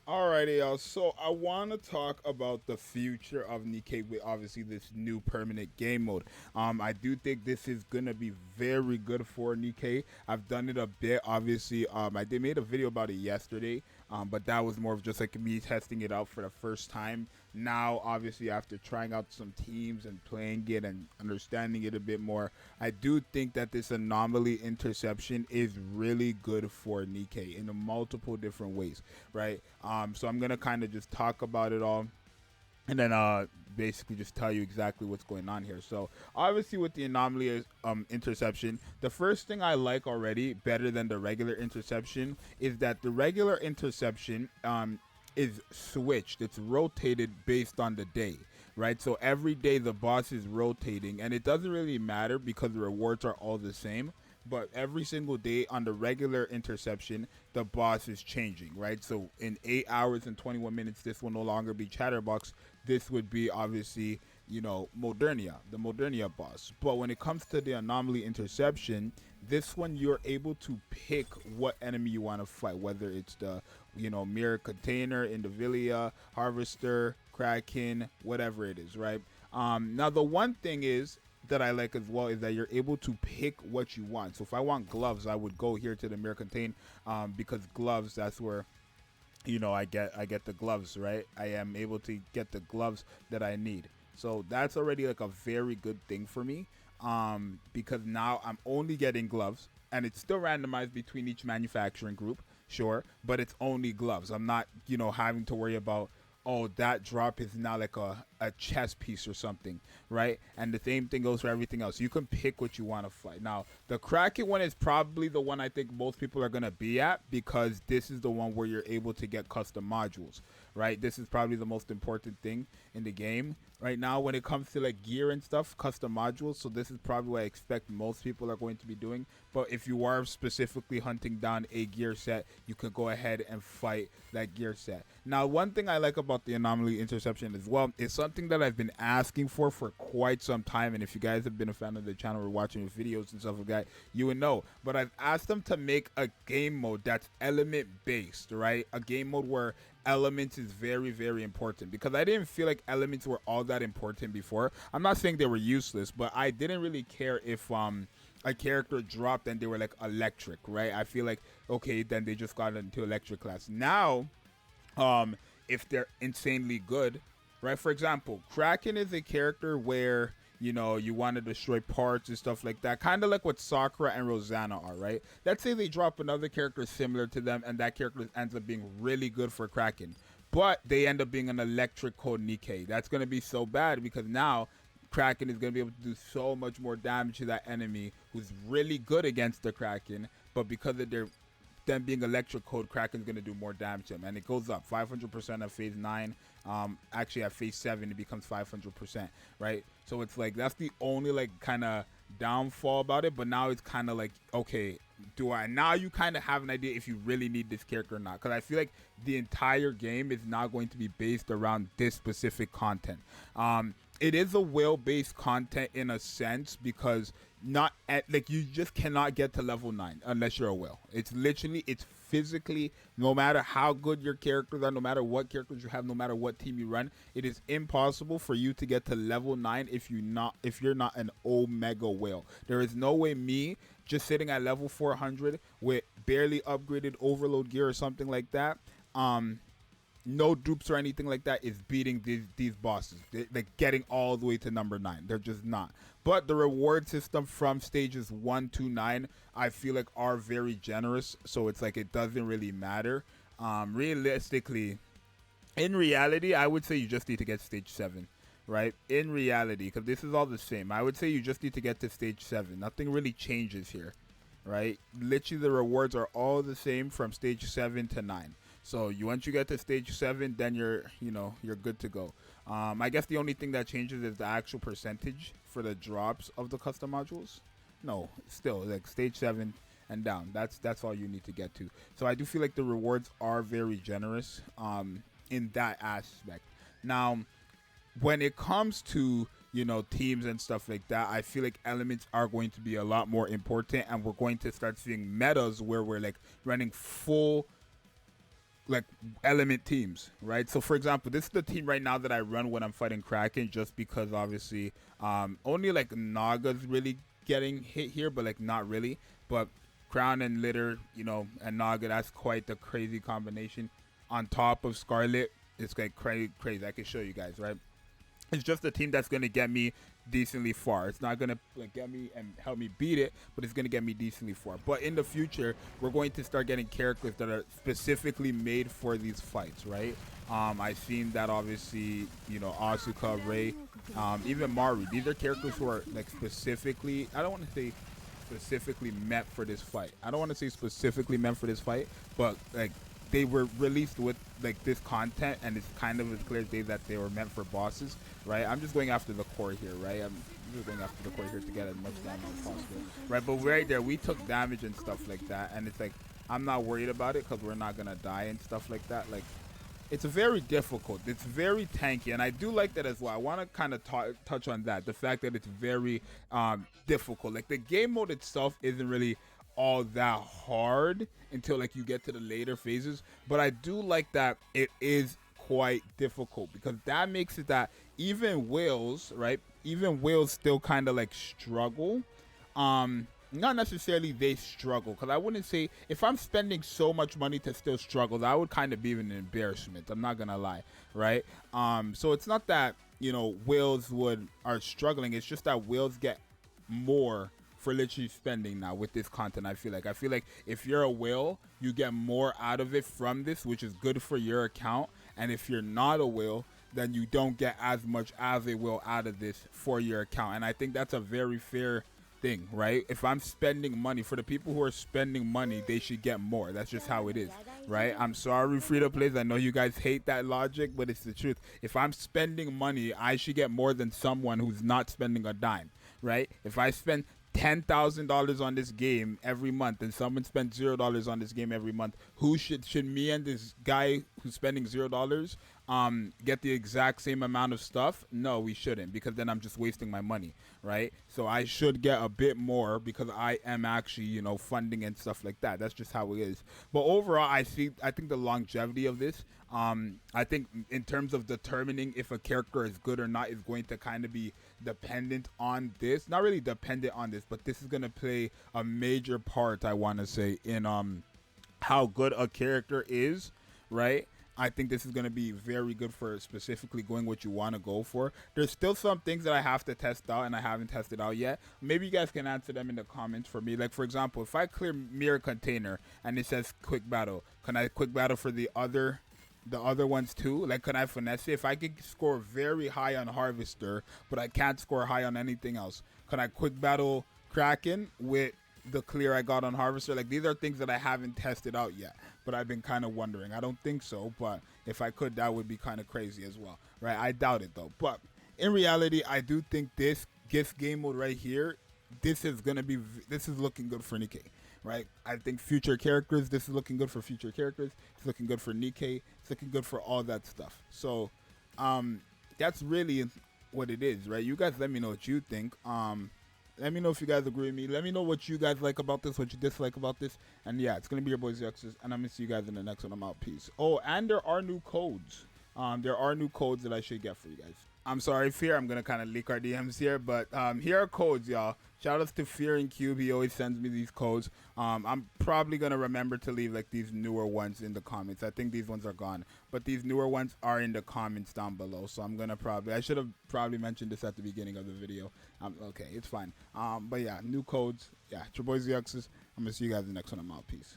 Alrighty, y'all. So I want to talk about the future of Nikke with obviously this new permanent game mode. I do think this is gonna be very good for Nikke. I've done it a bit. Obviously, I did made a video about it yesterday, but that was more of just like me testing it out for the first time. Now, obviously, after trying out some teams and playing it and understanding it a bit more, I do think that this anomaly interception is really good for Nikke in multiple different ways, right? So I'm gonna kind of just talk about it all, and then basically just tell you exactly what's going on here. So obviously with the anomaly interception, the first thing I like already better than the regular interception is that the regular interception is switched. It's rotated based on the day, right? So every day the boss is rotating, and it doesn't really matter because the rewards are all the same. But every single day on the regular interception, the boss is changing, right? So in 8 hours and 21 minutes, this will no longer be Chatterbox. This would be obviously, Modernia, the Modernia boss. But when it comes to the anomaly interception, this one you're able to pick what enemy you want to fight, whether it's the, mirror container, Indivilia, Harvester, Kraken, whatever it is, right? Now the one thing is that I like as well is that you're able to pick what you want. So if I want gloves, I would go here to the mirror contain, because gloves, that's where I get the gloves, right? I am able to get the gloves that I need. So that's already like a very good thing for me, because now I'm only getting gloves, and it's still randomized between each manufacturing group, sure, but it's only gloves. I'm not having to worry about, oh, that drop is now like a chess piece or something, right? And the same thing goes for everything else. You can pick what you want to fight. Now, the Kraken one is probably the one I think most people are going to be at, because this is the one where you're able to get custom modules, right? This is probably the most important thing in the game right now when it comes to like gear and stuff, custom modules. So this is probably what I expect most people are going to be doing. But if you are specifically hunting down a gear set, you can go ahead and fight that gear set. Now, one thing I like about the anomaly interception as well is something that I've been asking for quite some time. And if you guys have been a fan of the channel or watching the videos and stuff like that, you would know. But I've asked them to make a game mode that's element based, right? A game mode where elements is very, very important, because I didn't feel like elements were all that important before. I'm not saying they were useless, but I didn't really care if a character dropped and they were like electric, right? I feel like, okay, then they just got into electric class. Now, if they're insanely good, right? For example, Kraken is a character where you want to destroy parts and stuff like that, kind of like what Sakura and Rosanna are, right? Let's say they drop another character similar to them, and that character ends up being really good for Kraken, but they end up being an electric code Nikke. That's going to be so bad, because now Kraken is going to be able to do so much more damage to that enemy who's really good against the Kraken, but because of them being electric code, Kraken's going to do more damage to him, and it goes up 500% at phase 9. Actually at phase 7 it becomes 500%, right? So it's like that's the only like kind of downfall about it. But now it's kind of like, okay, now you kind of have an idea if you really need this character or not, because I feel like the entire game is not going to be based around this specific content. It is a whale-based content in a sense, because you just cannot get to level 9 unless you're a whale. It's physically, no matter how good your characters are, no matter what characters you have, no matter what team you run, it is impossible for you to get to level 9 if you're not an omega whale. There is no way me just sitting at level 400 with barely upgraded overload gear or something like that, no dupes or anything like that, is beating these bosses. They're getting all the way to number 9. They're just not. But the reward system from stages 1 to 9, I feel like are very generous. So it's like it doesn't really matter. Realistically, in reality, I would say you just need to get stage 7. Right? In reality, because this is all the same. I would say you just need to get to stage 7. Nothing really changes here. Right? Literally the rewards are all the same from stage 7 to 9. So once you get to stage 7, then you're good to go. I guess the only thing that changes is the actual percentage for the drops of the custom modules. No, still like stage 7 and down. That's all you need to get to. So I do feel like the rewards are very generous in that aspect. Now, when it comes to teams and stuff like that, I feel like elements are going to be a lot more important, and we're going to start seeing metas where we're like running full like element teams, right? So for example, this is the team right now that I run when I'm fighting Kraken, just because obviously only like Naga's really getting hit here, but like not really. But Crown and Litter, you know, and Naga, that's quite the crazy combination. On top of Scarlet, it's like crazy. I can show you guys, right? It's just a team that's going to get me decently far. It's not going to like get me and help me beat it, but it's going to get me decently far. But in the future, we're going to start getting characters that are specifically made for these fights, right? I've seen that obviously, you know, Asuka, Rei, even Maru. These are characters who are like specifically, I don't want to say specifically meant for this fight. I don't want to say specifically meant for this fight, but like they were released with like this content, and it's kind of as clear as day that they were meant for bosses, right? I'm just going after the core here, right? I'm just going after the core here to get as much damage as possible, right? But right there, we took damage and stuff like that, and it's like I'm not worried about it because we're not gonna die and stuff like that. Like, it's very difficult. It's very tanky, and I do like that as well. I want to kind of touch on that, the fact that it's very difficult. Like, the game mode itself isn't really all that hard until like you get to the later phases, but I do like that it is quite difficult, because that makes it that even whales, right, even whales still kind of like struggle. Not necessarily they struggle, because I wouldn't say, if I'm spending so much money to still struggle, that would kind of be an embarrassment. I'm not gonna lie, right? So it's not that, you know, whales are struggling. It's just that whales get more for literally spending now with this content. I feel like if you're a whale, you get more out of it from this, which is good for your account. And if you're not a whale, then you don't get as much as a whale out of this for your account. And I think that's a very fair thing, right? If I'm spending money, for the people who are spending money, they should get more. That's just how it is, right? I'm sorry, free-to-plays, I know you guys hate that logic, but it's the truth. If I'm spending money, I should get more than someone who's not spending a dime, right? If I spend $10,000 on this game every month and someone spends $0 on this game every month, who should me and this guy who's spending $0 get the exact same amount of stuff? No, we shouldn't, because then I'm just wasting my money, right? So I should get a bit more because I am actually, you know, funding and stuff like that. That's just how it is. But overall, I think the longevity of this, I think in terms of determining if a character is good or not, is going to kind of be dependent on this. Not really dependent on this, but this is going to play a major part, I want to say, in how good a character is, right? I think this is going to be very good for specifically going what you want to go for. There's still some things that I have to test out and I haven't tested out yet. Maybe you guys can answer them in the comments for me. Like, for example, if I clear mirror container and it says quick battle, can I quick battle for the other ones too? Like, can I finesse it? If I could score very high on Harvester, but I can't score high on anything else, can I quick battle Kraken with the clear I got on Harvester? Like, these are things that I haven't tested out yet, but I've been kind of wondering. I don't think so, but if I could, that would be kind of crazy as well, right? I doubt it though. But in reality, I do think this game mode right here, this is looking good for Nikke, right? I think future characters, this is looking good for future characters. It's looking good for Nikke. It's looking good for all that stuff. So that's really what it is, right? You guys let me know what you think. Let me know if you guys agree with me. Let me know what you guys like about this, what you dislike about this. And yeah, it's going to be your boy Zxous, and I'm going to see you guys in the next one. I'm out. Peace. Oh, and there are new codes. There are new codes that I should get for you guys. I'm sorry, Fear. I'm going to kind of leak our DMs here, but here are codes, y'all. Shout outs to Fear and Cube. He always sends me these codes. I'm probably going to remember to leave like these newer ones in the comments. I think these ones are gone, but these newer ones are in the comments down below. So I'm going to I should have probably mentioned this at the beginning of the video. Okay, it's fine. But yeah, new codes. Yeah, it's your boy Zxous. I'm going to see you guys in the next one. I'm out. Peace.